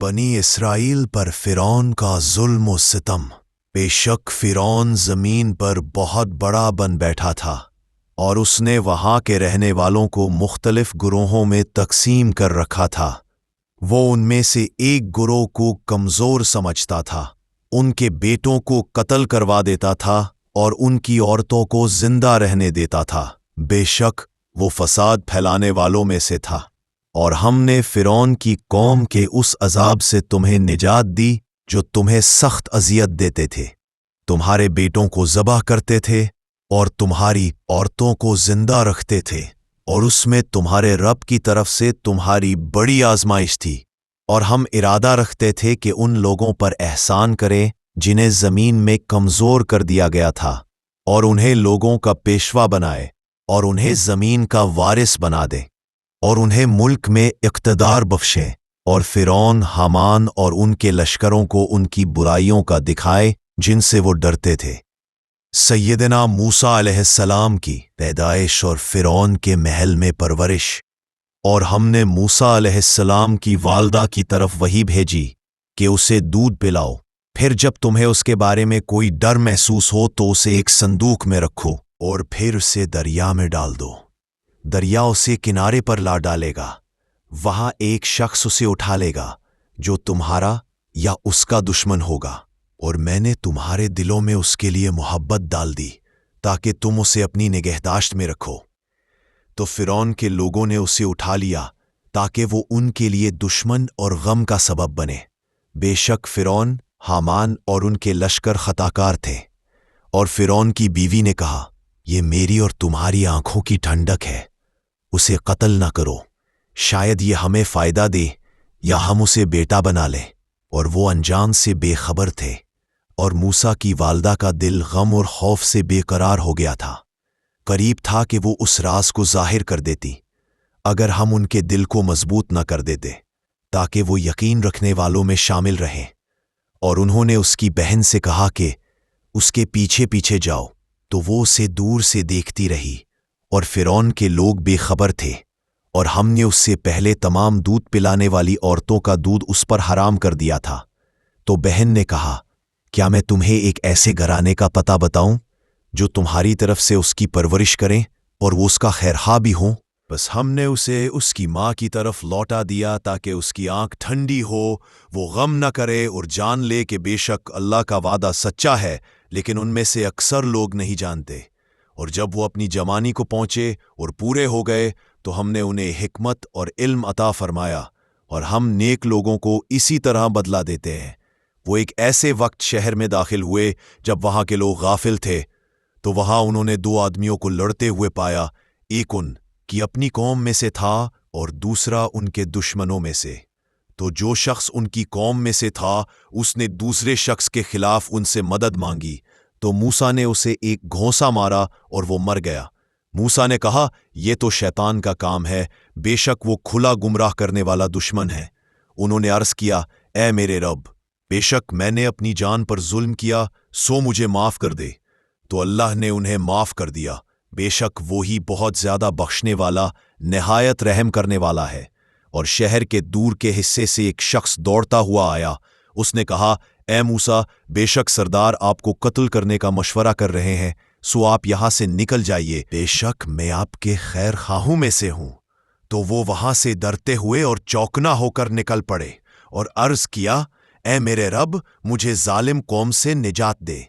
बनी इसराइल पर फ़िरौन का ज़ुल्म व सितम। बेशक फ़िरौन ज़मीन पर बहुत बड़ा बन बैठा था और उसने वहाँ के रहने वालों को मुख्तलिफ गुरोहों में तकसीम कर रखा था। वो उनमें से एक गुरोह को कमज़ोर समझता था, उनके बेटों को कत्ल करवा देता था और उनकी औरतों को जिंदा रहने देता था। बेशक वो फसाद फैलाने वालों में से था। और हमने फ़िरौन की कौम के उस अजाब से तुम्हें निजात दी जो तुम्हें सख्त अजियत देते थे, तुम्हारे बेटों को ज़बह करते थे और तुम्हारी औरतों को जिंदा रखते थे, और उसमें तुम्हारे रब की तरफ से तुम्हारी बड़ी आजमाइश थी। और हम इरादा रखते थे कि उन लोगों पर एहसान करें जिन्हें ज़मीन में कमज़ोर कर दिया गया था, और उन्हें लोगों का पेशवा बनाए, और उन्हें ज़मीन का वारिस बना दे, और उन्हें मुल्क में इक़्तिदार बख्शे, और फ़िरौन, हामान और उनके लश्करों को उनकी बुराइयों का दिखाए जिनसे वो डरते थे। सैयदना मूसा अलैहिस्सलाम की पैदाइश और फ़िरौन के महल में परवरिश। और हमने मूसा अलैहिस्सलाम की वालदा की तरफ वही भेजी कि उसे दूध पिलाओ, फिर जब तुम्हें उसके बारे में कोई डर महसूस हो तो उसे एक संदूक में रखो और फिर उसे दरिया में डाल दो। दरिया उसे किनारे पर ला डालेगा, वहां एक शख्स उसे उठा लेगा जो तुम्हारा या उसका दुश्मन होगा, और मैंने तुम्हारे दिलों में उसके लिए मोहब्बत डाल दी ताकि तुम उसे अपनी निगहदाश्त में रखो। तो फ़िरौन के लोगों ने उसे उठा लिया ताकि वो उनके लिए दुश्मन और गम का सबब बने। बेशक फ़िरौन, हामान और उनके लश्कर खताकार थे। और फ़िरौन की बीवी ने कहा, ये मेरी और तुम्हारी आंखों की ठंडक है, उसे कत्ल न करो, शायद ये हमें फ़ायदा दे या हम उसे बेटा बना लें। और वो अनजान से बेखबर थे, और मूसा की वालदा का दिल गम और खौफ से बेकरार हो गया था। करीब था कि वो उस राज को जाहिर कर देती, अगर हम उनके दिल को मजबूत न कर देते ताकि वो यकीन रखने वालों में शामिल रहें। और उन्होंने उसकी बहन से कहा कि उसके पीछे पीछे जाओ, तो वो उसे दूर से देखती रही, और फ़िरौन के लोग बेखबर थे, और हमने उससे पहले तमाम दूध पिलाने वाली औरतों का दूध उस पर हराम कर दिया था। तो बहन ने कहा, क्या मैं तुम्हें एक ऐसे घराने का पता बताऊं जो तुम्हारी तरफ से उसकी परवरिश करें और वो उसका खैरखा भी हो? बस हमने उसे उसकी माँ की तरफ लौटा दिया ताकि उसकी आंख ठंडी हो, वो गम न करे और जान ले कि बेशक अल्लाह का वादा सच्चा है, लेकिन उनमें से अक्सर लोग नहीं जानते। और जब वो अपनी जवानी को पहुंचे और पूरे हो गए तो हमने उन्हें हिकमत और इल्म अता फरमाया, और हम नेक लोगों को इसी तरह बदला देते हैं। वो एक ऐसे वक्त शहर में दाखिल हुए जब वहां के लोग गाफिल थे, तो वहां उन्होंने दो आदमियों को लड़ते हुए पाया, एक उन की अपनी कौम में से था और दूसरा उनके दुश्मनों में से। तो जो शख्स उनकी कौम में से था उसने दूसरे शख्स के खिलाफ उनसे मदद मांगी, तो मूसा ने उसे एक घोंसा मारा और वो मर गया। मूसा ने कहा, यह तो शैतान का काम है, बेशक वो खुला गुमराह करने वाला दुश्मन है। उन्होंने अर्ज किया, ए मेरे रब, बेशक मैंने अपनी जान पर जुल्म किया, सो मुझे माफ कर दे। तो अल्लाह ने उन्हें माफ कर दिया, बेशक वो ही बहुत ज्यादा बख्शने वाला, निहायत रहम करने वाला है। और शहर के दूर के हिस्से से एक शख्स दौड़ता हुआ आया, उसने कहा, ए मूसा, बेशक सरदार आपको कत्ल करने का मशवरा कर रहे हैं, सो आप यहां से निकल जाइए, बेशक मैं आपके खैर खाहों में से हूं। तो वो वहां से डरते हुए और चौकना होकर निकल पड़े और अर्ज किया, ए मेरे रब, मुझे जालिम कौम से निजात दे।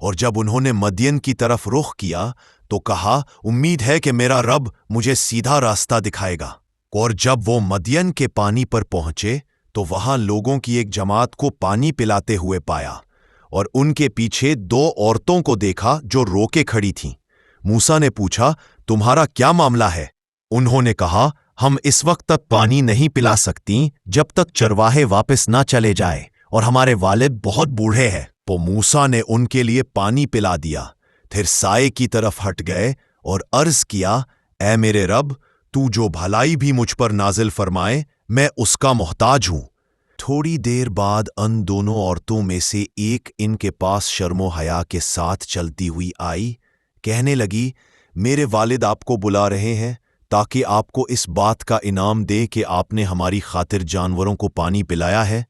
और जब उन्होंने मदियन की तरफ रुख किया तो कहा, उम्मीद है कि मेरा रब मुझे सीधा रास्ता दिखाएगा। और जब वो मदियन के पानी पर पहुंचे तो वहां लोगों की एक जमात को पानी पिलाते हुए पाया, और उनके पीछे दो औरतों को देखा जो रोके खड़ी थीं। मूसा ने पूछा, तुम्हारा क्या मामला है? उन्होंने कहा, हम इस वक्त तक पानी नहीं पिला सकती जब तक चरवाहे वापस ना चले जाए, और हमारे वालिद बहुत बूढ़े हैं। तो मूसा ने उनके लिए पानी पिला दिया, फिर साए की तरफ हट गए और अर्ज किया, ए मेरे रब, तू जो भलाई भी मुझ पर नाजिल फरमाए, मैं उसका मोहताज हूं। थोड़ी देर बाद अन दोनों औरतों में से एक इनके पास शर्मो हया के साथ चलती हुई आई, कहने लगी, मेरे वालिद आपको बुला रहे हैं ताकि आपको इस बात का इनाम दे कि आपने हमारी खातिर जानवरों को पानी पिलाया है।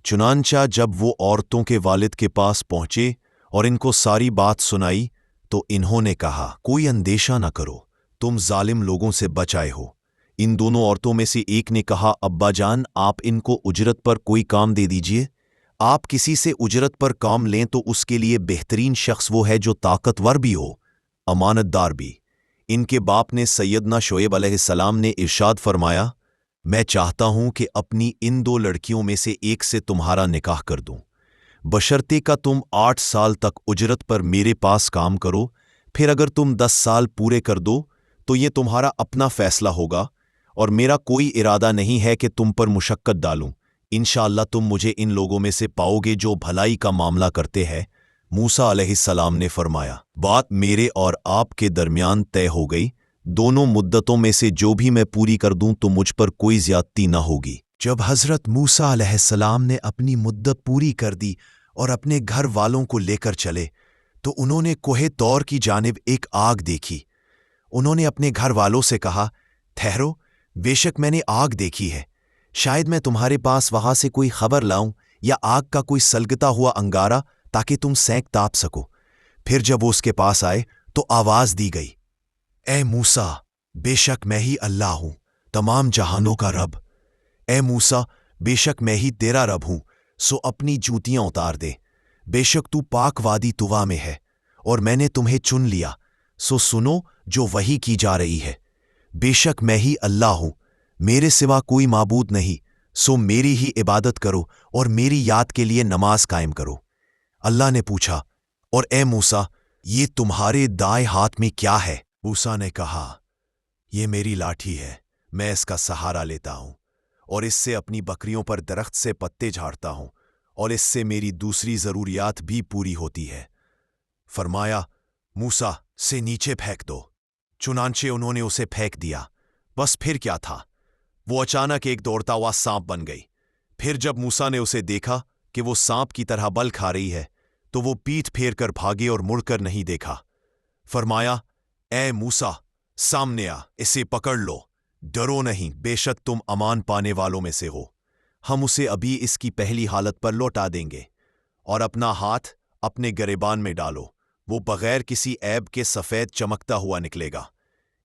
चुनांचा जब वो औरतों के वालिद के पास पहुंचे और इनको सारी बात सुनाई तो इन्होंने कहा, कोई अंदेशा न करो, तुम जालिम लोगों से बच आए हो। इन दोनों औरतों में से एक ने कहा, अब्बा जान, आप इनको उजरत पर कोई काम दे दीजिए। आप किसी से उजरत पर काम लें तो उसके लिए बेहतरीन शख्स वो है जो ताकतवर भी हो, अमानतदार भी। इनके बाप ने सैयदना शोएब अलैहिस्सलाम ने इरशाद फरमाया, मैं चाहता हूं कि अपनी इन दो लड़कियों में से एक से तुम्हारा निकाह कर दूं, बशर्ते का तुम 8 साल तक उजरत पर मेरे पास काम करो। फिर अगर तुम 10 साल पूरे कर दो तो ये तुम्हारा अपना फैसला होगा और मेरा कोई इरादा नहीं है कि तुम पर मुशक्कत डालूं। इंशाअल्लाह तुम मुझे इन लोगों में से पाओगे जो भलाई का मामला करते हैं। मूसा अलैहिस्सलाम ने फरमाया, बात मेरे और आपके दरमियान तय हो गई। दोनों मुद्दतों में से जो भी मैं पूरी कर दूं तो मुझ पर कोई ज्यादती न होगी। जब हजरत मूसा अलैहिस्सलाम ने अपनी मुद्दत पूरी कर दी और अपने घर वालों को लेकर चले तो उन्होंने कोहे तौर की जानिब एक आग देखी। उन्होंने अपने घर वालों से कहा, ठहरो, बेशक मैंने आग देखी है, शायद मैं तुम्हारे पास वहां से कोई खबर लाऊं या आग का कोई सलगता हुआ अंगारा ताकि तुम सेंक ताप सको। फिर जब वो उसके पास आए तो आवाज दी गई, ए मूसा, बेशक मैं ही अल्लाह हूं, तमाम जहानों का रब। ए मूसा, बेशक मैं ही तेरा रब हूं, सो अपनी जूतियां उतार दे। बेशक तू पाक वादी तुवा में है और मैंने तुम्हें चुन लिया, सो सुनो जो वही की जा रही है। बेशक मैं ही अल्लाह हूं, मेरे सिवा कोई माबूद नहीं, सो मेरी ही इबादत करो और मेरी याद के लिए नमाज कायम करो। अल्लाह ने पूछा, और ए मूसा, ये तुम्हारे दाएं हाथ में क्या है? मूसा ने कहा, ये मेरी लाठी है, मैं इसका सहारा लेता हूं और इससे अपनी बकरियों पर दरख्त से पत्ते झाड़ता हूं और इससे मेरी दूसरी जरूरियात भी पूरी होती है। फरमाया, मूसा से नीचे फेंक दो। चुनांचे उन्होंने उसे फेंक दिया। बस फिर क्या था, वो अचानक एक दौड़ता हुआ सांप बन गई। फिर जब मूसा ने उसे देखा कि वो सांप की तरह बल खा रही है तो वो पीठ फेर कर भागे और मुड़कर नहीं देखा। फरमाया, ए मूसा, सामने आ, इसे पकड़ लो, डरो नहीं, बेशक तुम अमान पाने वालों में से हो। हम उसे अभी इसकी पहली हालत पर लौटा देंगे और अपना हाथ अपने गिरेबान में डालो, वो बगैर किसी ऐब के सफेद चमकता हुआ निकलेगा।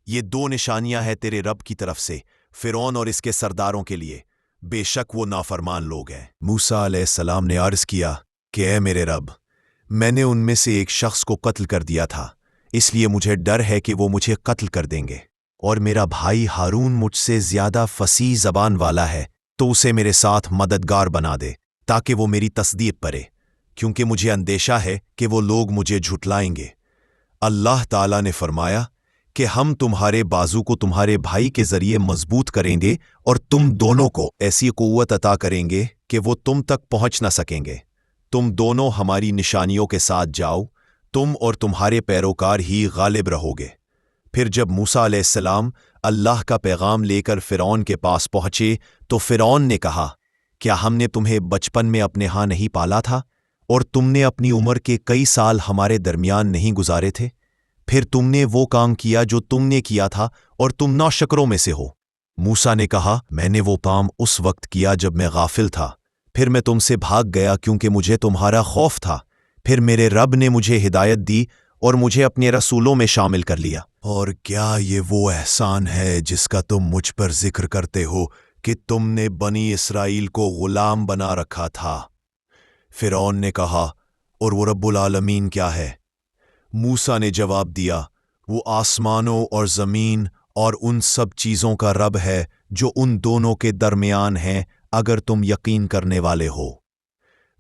ये 2 निशानियां हैं तेरे रब की तरफ से फिरौन और इसके सरदारों के लिए, बेशक वो नाफरमान लोग हैं। मूसा अलैहिस्सलाम ने अर्ज किया कि ए मेरे रब, मैंने उनमें से एक शख्स को कत्ल कर दिया था, इसलिए मुझे डर है कि वो मुझे कत्ल कर देंगे, और मेरा भाई हारून मुझसे ज्यादा फसीह जबान वाला है, तो उसे मेरे साथ मददगार बना दे ताकि वो मेरी तस्दीक करे, क्योंकि मुझे अंदेशा है कि वो लोग मुझे झुटलाएंगे। अल्लाह ताला ने फरमाया कि हम तुम्हारे बाजू को तुम्हारे भाई के जरिए मजबूत करेंगे और तुम दोनों को ऐसी कुव्वत अता करेंगे कि वो तुम तक पहुंच न सकेंगे। तुम दोनों हमारी निशानियों के साथ जाओ, तुम और तुम्हारे पैरोकार ही गालिब रहोगे। फिर जब मूसा अलैहिस्सलाम अल्लाह का पैगाम लेकर फिरौन के पास पहुंचे तो फिरौन ने कहा, क्या हमने तुम्हें बचपन में अपने यहाँ नहीं पाला था और तुमने अपनी उम्र के कई साल हमारे दरमियान नहीं गुजारे थे? फिर तुमने वो काम किया जो तुमने किया था और तुम नौशकरों में से हो। मूसा ने कहा, मैंने वो काम उस वक्त किया जब मैं गाफिल था, फिर मैं तुमसे भाग गया क्योंकि मुझे तुम्हारा खौफ था। फिर मेरे रब ने मुझे हिदायत दी और मुझे अपने रसूलों में शामिल कर लिया। और क्या ये वो एहसान है जिसका तुम मुझ पर जिक्र करते हो कि तुमने बनी इसराइल को गुलाम बना रखा था? फिरौन ने कहा, और वो रब्बुल आलमीन क्या है? मूसा ने जवाब दिया, वो आसमानों और जमीन और उन सब चीजों का रब है जो उन दोनों के दरमियान हैं, अगर तुम यकीन करने वाले हो।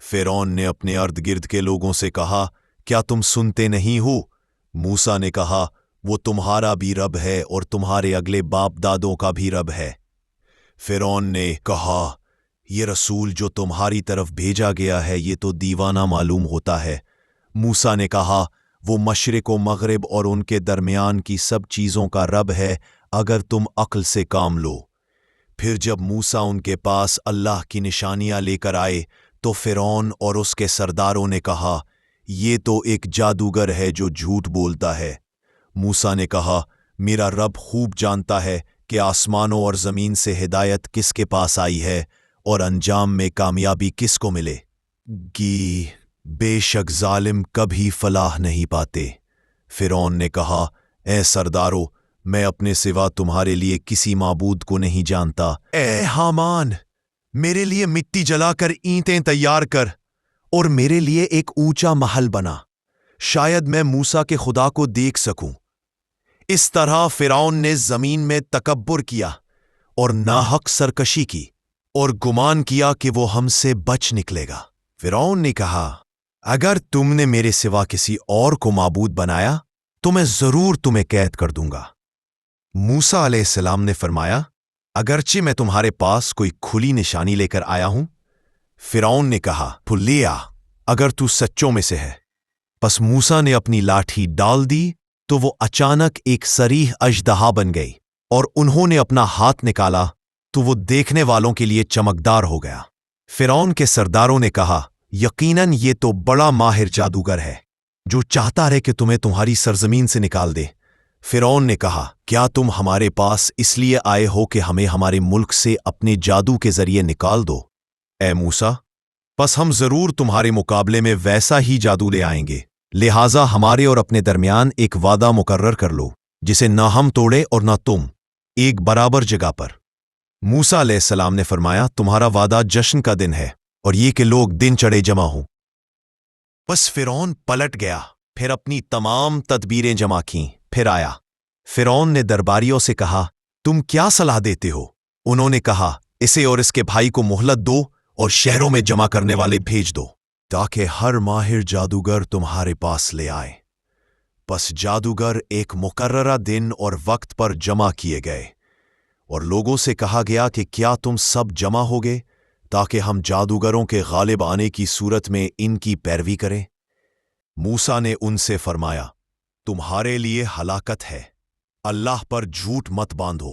फिरौन ने अपने अर्द गिर्द के लोगों से कहा, क्या तुम सुनते नहीं हो? मूसा ने कहा, वो तुम्हारा भी रब है और तुम्हारे अगले बाप दादों का भी रब है। फिरौन ने कहा, ये रसूल जो तुम्हारी तरफ भेजा गया है ये तो दीवाना मालूम होता है। मूसा ने कहा, वो मशरिक व मगरिब और उनके दरमियान की सब चीज़ों का रब है, अगर तुम अक्ल से काम लो। फिर जब मूसा उनके पास अल्लाह की निशानियां लेकर आए तो फिरौन और उसके सरदारों ने कहा, ये तो एक जादूगर है जो झूठ बोलता है। मूसा ने कहा, मेरा रब खूब जानता है कि आसमानों और ज़मीन से हिदायत किसके पास आई है اور انجام میں کامیابی کس کو ملے گی؟ بے شک ظالم کبھی فلاح نہیں پاتے۔ فرعون نے کہا، اے سردارو، میں اپنے سوا تمہارے لیے کسی معبود کو نہیں جانتا۔ اے حامان، میرے لیے مٹی جلا کر اینٹیں تیار کر اور میرے لیے ایک اونچا محل بنا، شاید میں موسیٰ کے خدا کو دیکھ سکوں۔ اس طرح فرعون نے زمین میں تکبر کیا اور ناحق سرکشی کی اور گمان کیا کہ وہ ہم سے بچ نکلے گا۔ فرعون نے کہا، اگر تم نے میرے سوا کسی اور کو معبود بنایا تو میں ضرور تمہیں قید کر دوں گا۔ موسیٰ علیہ السلام نے فرمایا، اگرچہ میں تمہارے پاس کوئی کھلی نشانی لے کر آیا ہوں۔ فرعون نے کہا، لیا اگر تو سچوں میں سے ہے۔ پس موسیٰ نے اپنی لاٹھی ڈال دی تو وہ اچانک ایک صریح اژدہا بن گئی، اور انہوں نے اپنا ہاتھ نکالا تو وہ دیکھنے والوں کے لیے چمکدار ہو گیا۔ فرعون کے سرداروں نے کہا، یقیناً یہ تو بڑا ماہر جادوگر ہے جو چاہتا ہے کہ تمہیں تمہاری سرزمین سے نکال دے۔ فرعون نے کہا، کیا تم ہمارے پاس اس لیے آئے ہو کہ ہمیں ہمارے ملک سے اپنے جادو کے ذریعے نکال دو؟ اے موسیٰ، پس ہم ضرور تمہارے مقابلے میں ویسا ہی جادو لے آئیں گے، لہٰذا ہمارے اور اپنے درمیان ایک وعدہ مقرر کر لو جسے نہ ہم توڑے اور نہ تم، ایک برابر جگہ پر۔ موسیٰ علیہ السلام نے فرمایا، تمہارا وعدہ جشن کا دن ہے اور یہ کہ لوگ دن چڑھے جمع ہوں۔ بس فرعون پلٹ گیا، پھر اپنی تمام تدبیریں جمع کیں، پھر آیا۔ فرعون نے درباریوں سے کہا، تم کیا صلاح دیتے ہو؟ انہوں نے کہا، اسے اور اس کے بھائی کو مہلت دو اور شہروں میں جمع کرنے والے بھیج دو تاکہ ہر ماہر جادوگر تمہارے پاس لے آئے۔ پس جادوگر ایک مقررہ دن اور وقت پر جمع کیے گئے، اور لوگوں سے کہا گیا کہ کیا تم سب جمع ہوگے تاکہ ہم جادوگروں کے غالب آنے کی صورت میں ان کی پیروی کریں؟ موسیٰ نے ان سے فرمایا، تمہارے لیے ہلاکت ہے، اللہ پر جھوٹ مت باندھو،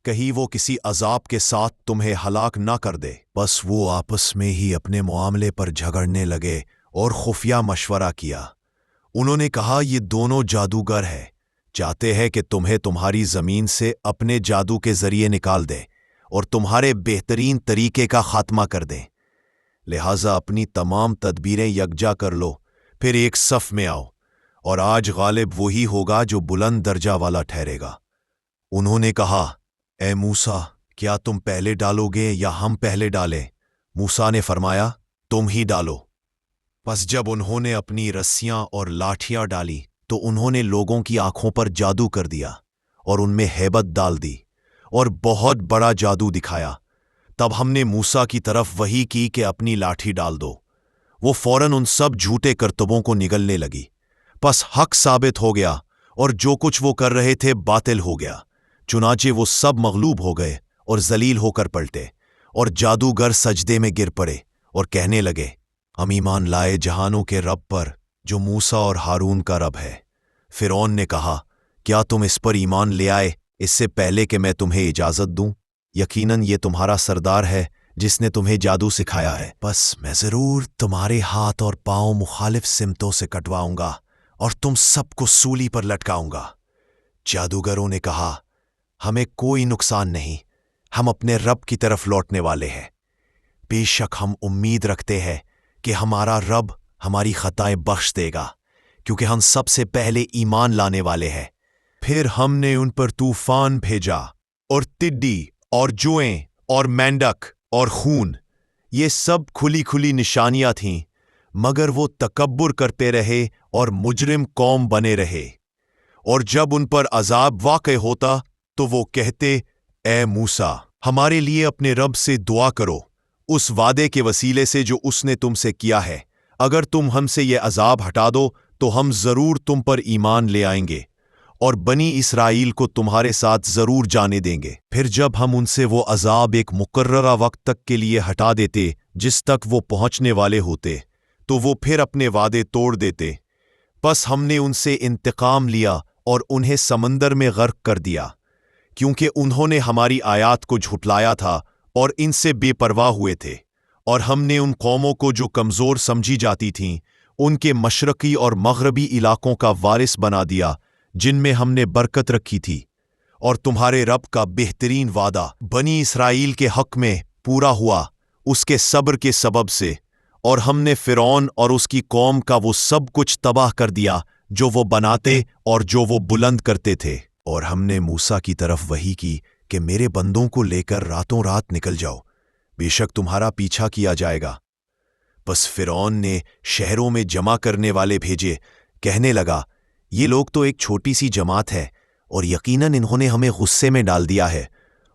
کہیں وہ کسی عذاب کے ساتھ تمہیں ہلاک نہ کر دے۔ بس وہ آپس میں ہی اپنے معاملے پر جھگڑنے لگے اور خفیہ مشورہ کیا۔ انہوں نے کہا، یہ دونوں جادوگر ہیں، چاہتے ہیں کہ تمہیں تمہاری زمین سے اپنے جادو کے ذریعے نکال دیں اور تمہارے بہترین طریقے کا خاتمہ کر دیں، لہٰذا اپنی تمام تدبیریں یکجا کر لو، پھر ایک صف میں آؤ، اور آج غالب وہی ہوگا جو بلند درجہ والا ٹھہرے گا۔ انہوں نے کہا، اے موسیٰ، کیا تم پہلے ڈالو گے یا ہم پہلے ڈالیں؟ موسیٰ نے فرمایا، تم ہی ڈالو۔ پس جب انہوں نے اپنی رسیاں اور لاٹھیاں ڈالی تو انہوں نے لوگوں کی آنکھوں پر جادو کر دیا اور ان میں ہیبت ڈال دی اور بہت بڑا جادو دکھایا۔ تب ہم نے موسیٰ کی طرف وحی کی کہ اپنی لاٹھی ڈال دو۔ وہ فوراً ان سب جھوٹے کرتبوں کو نگلنے لگی، پس حق ثابت ہو گیا اور جو کچھ وہ کر رہے تھے باطل ہو گیا۔ چنانچہ وہ سب مغلوب ہو گئے اور ذلیل ہو کر پلٹے، اور جادوگر سجدے میں گر پڑے اور کہنے لگے، ہم ایمان لائے جہانوں کے رب پر جو موسیٰ اور ہارون کا رب ہے۔ فرعون نے کہا، کیا تم اس پر ایمان لے آئے اس سے پہلے کہ میں تمہیں اجازت دوں؟ یقیناً یہ تمہارا سردار ہے جس نے تمہیں جادو سکھایا ہے، بس میں ضرور تمہارے ہاتھ اور پاؤں مخالف سمتوں سے کٹواؤں گا اور تم سب کو سولی پر لٹکاؤں گا۔ جادوگروں نے کہا، ہمیں کوئی نقصان نہیں، ہم اپنے رب کی طرف لوٹنے والے ہیں۔ بے شک ہم امید رکھتے ہیں کہ ہمارا رب ہماری خطائیں بخش دے گا، کیونکہ ہم سب سے پہلے ایمان لانے والے ہیں۔ پھر ہم نے ان پر طوفان بھیجا اور ٹڈی اور جوئیں اور مینڈک اور خون، یہ سب کھلی کھلی نشانیاں تھیں، مگر وہ تکبر کرتے رہے اور مجرم قوم بنے رہے۔ اور جب ان پر عذاب واقع ہوتا تو وہ کہتے، اے موسیٰ، ہمارے لیے اپنے رب سے دعا کرو اس وعدے کے وسیلے سے جو اس نے تم سے کیا ہے، اگر تم ہم سے یہ عذاب ہٹا دو تو ہم ضرور تم پر ایمان لے آئیں گے اور بنی اسرائیل کو تمہارے ساتھ ضرور جانے دیں گے۔ پھر جب ہم ان سے وہ عذاب ایک مقررہ وقت تک کے لیے ہٹا دیتے جس تک وہ پہنچنے والے ہوتے، تو وہ پھر اپنے وعدے توڑ دیتے۔ پس ہم نے ان سے انتقام لیا اور انہیں سمندر میں غرق کر دیا، کیونکہ انہوں نے ہماری آیات کو جھٹلایا تھا اور ان سے بے پرواہ ہوئے تھے۔ اور ہم نے ان قوموں کو جو کمزور سمجھی جاتی تھیں ان کے مشرقی اور مغربی علاقوں کا وارث بنا دیا جن میں ہم نے برکت رکھی تھی، اور تمہارے رب کا بہترین وعدہ بنی اسرائیل کے حق میں پورا ہوا उसके सब्र के सबब से, और हमने फिरौन और उसकी कौम का वो सब कुछ तबाह कर दिया जो वो बनाते और जो वो बुलंद करते थे। और हमने मूसा की तरफ वही की कि मेरे बंदों को लेकर रातों रात निकल जाओ, बेशक तुम्हारा पीछा किया जाएगा। बस फिरौन ने शहरों में जमा करने वाले भेजे, कहने लगा, ये लोग तो एक छोटी सी जमात है और यकीनन इन्होंने हमें गुस्से में डाल दिया है,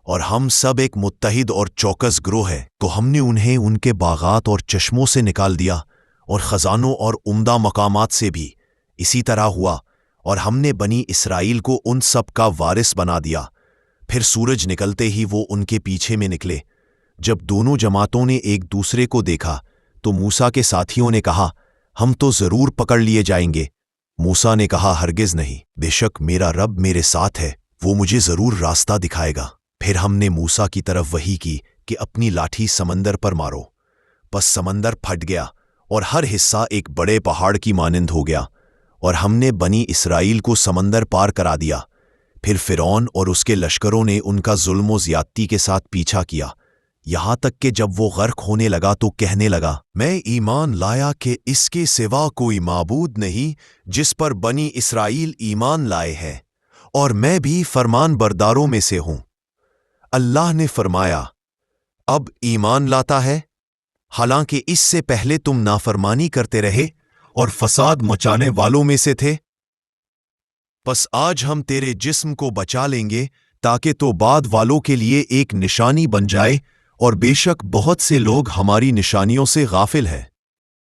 और हम सब एक मुत्तहिद और चौकस ग्रोह है। तो हमने उन्हें उनके बागात और चश्मों से निकाल दिया और खजानों और उम्दा मकामात से भी। इसी तरह हुआ, और हमने बनी इसराइल को उन सब का वारिस बना दिया। फिर सूरज निकलते ही वो उनके पीछे में निकले। जब दोनों जमातों ने एक दूसरे को देखा तो मूसा के साथियों ने कहा, हम तो जरूर पकड़ लिए जाएंगे। मूसा ने कहा, हरगिज नहीं, बेशक मेरा रब मेरे साथ है, वो मुझे जरूर रास्ता दिखाएगा। फिर हमने मूसा की तरफ वही की कि अपनी लाठी समंदर पर मारो। बस समंदर फट गया और हर हिस्सा एक बड़े पहाड़ की मानिंद हो गया, और हमने बनी इसराइल को समंदर पार करा दिया। फिर फिरौन और उसके लश्करों ने उनका जुल्म ज़्यादती के साथ पीछा किया, यहां तक कि जब वो गर्क होने लगा तो कहने लगा, मैं ईमान लाया कि इसके सिवा कोई माबूद नहीं जिस पर बनी इसराइल ईमान लाए हैं, और मैं भी फरमान बरदारों में से हूं। अल्लाह ने फरमाया, अब ईमान लाता है, हालांकि इससे पहले तुम नाफरमानी करते रहे और फसाद मचाने वालों में से थे। बस आज हम तेरे जिस्म को बचा लेंगे ताकि तो बाद वालों के लिए एक निशानी बन जाए, और बेशक बहुत से लोग हमारी निशानियों से गाफिल हैं।